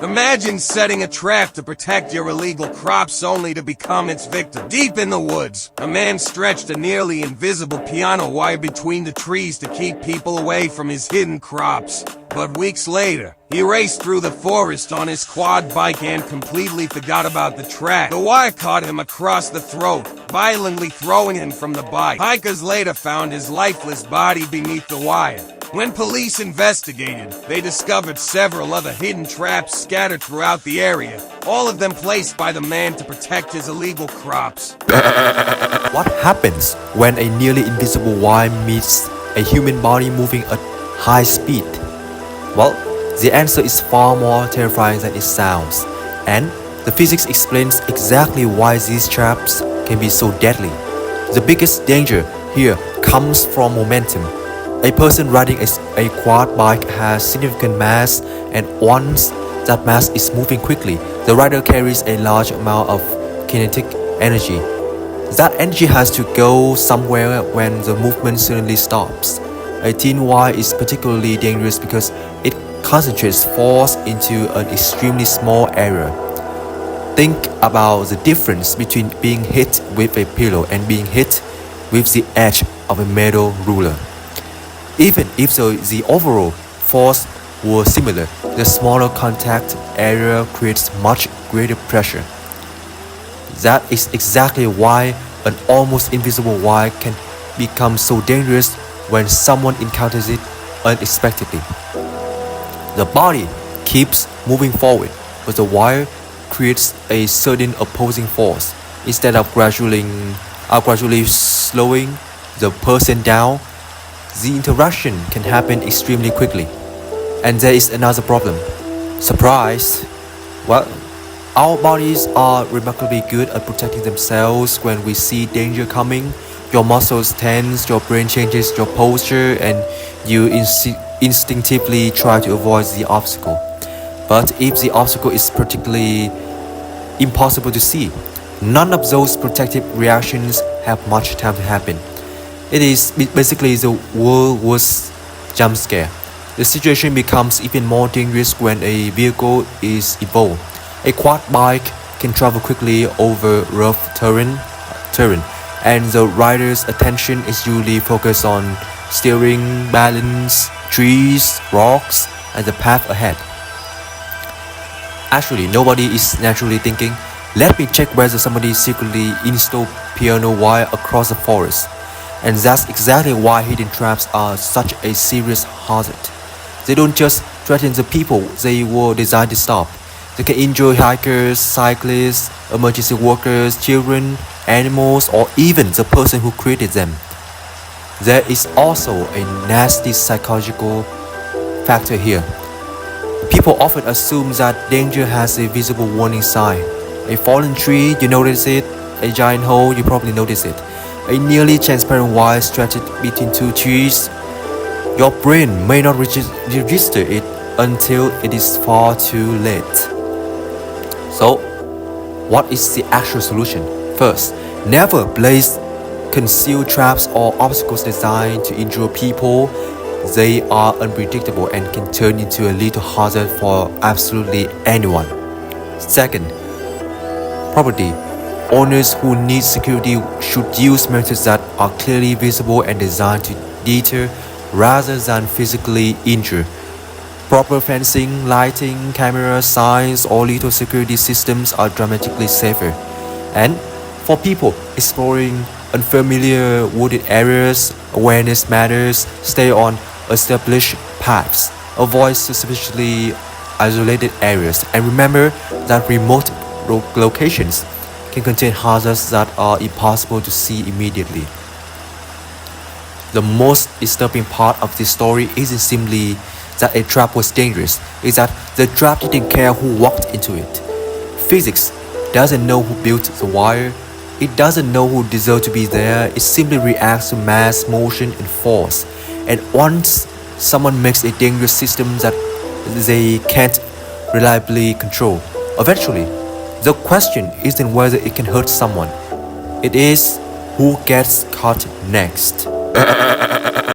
Imagine setting a trap to protect your illegal crops only to become its victim. Deep in the woods, a man stretched a nearly invisible piano wire between the trees to keep people away from his hidden crops. But weeks later, he raced through the forest on his quad bike and completely forgot about the trap. The wire caught him across the throat, violently throwing him from the bike. Hikers later found his lifeless body beneath the wire. When police investigated, they discovered several other hidden traps scattered throughout the area, all of them placed by the man to protect his illegal crops. What happens when a nearly invisible wire meets a human body moving at high speed? Well, the answer is far more terrifying than it sounds, and the physics explains exactly why these traps can be so deadly. The biggest danger here comes from momentum. A person riding a quad bike has significant mass, and once that mass is moving quickly, the rider carries a large amount of kinetic energy. That energy has to go somewhere when the movement suddenly stops. A thin wire is particularly dangerous because it concentrates force into an extremely small area. Think about the difference between being hit with a pillow and being hit with the edge of a metal ruler. Even if the overall force were similar, the smaller contact area creates much greater pressure. That is exactly why an almost invisible wire can become so dangerous when someone encounters it unexpectedly. The body keeps moving forward, but the wire creates a certain opposing force. Instead of gradually slowing the person down, the interaction can happen extremely quickly. And there is another problem. Surprise! Well, our bodies are remarkably good at protecting themselves when we see danger coming. Your muscles tense, your brain changes your posture, and you instinctively try to avoid the obstacle. But if the obstacle is particularly impossible to see, none of those protective reactions have much time to happen. It is basically the world's worst jump scare. The situation becomes even more dangerous when a vehicle is involved. A quad bike can travel quickly over rough terrain, and the rider's attention is usually focused on steering, balance, trees, rocks, and the path ahead. Actually, nobody is naturally thinking, let me check whether somebody secretly installed piano wire across the forest. And that's exactly why hidden traps are such a serious hazard. They don't just threaten the people they were designed to stop. They can injure hikers, cyclists, emergency workers, children, animals, or even the person who created them. There is also a nasty psychological factor here. People often assume that danger has a visible warning sign. A fallen tree, you notice it. A giant hole, you probably notice it. A nearly transparent wire stretched between two trees. Your brain may not register it until it is far too late. So, what is the actual solution? First, never place concealed traps or obstacles designed to injure people. They are unpredictable and can turn into a little hazard for absolutely anyone. Second, property owners who need security should use methods that are clearly visible and designed to deter rather than physically injure. Proper fencing, lighting, camera, signs, or little security systems are dramatically safer. And for people exploring unfamiliar wooded areas, awareness matters. Stay on established paths. Avoid suspiciously isolated areas. And remember that remote locations can contain hazards that are impossible to see immediately. The most disturbing part of this story isn't simply that a trap was dangerous, it's that the trap didn't care who walked into it. Physics doesn't know who built the wire, it doesn't know who deserved to be there, it simply reacts to mass, motion, and force. And once someone makes a dangerous system that they can't reliably control, eventually, the question isn't whether it can hurt someone. It is who gets caught next.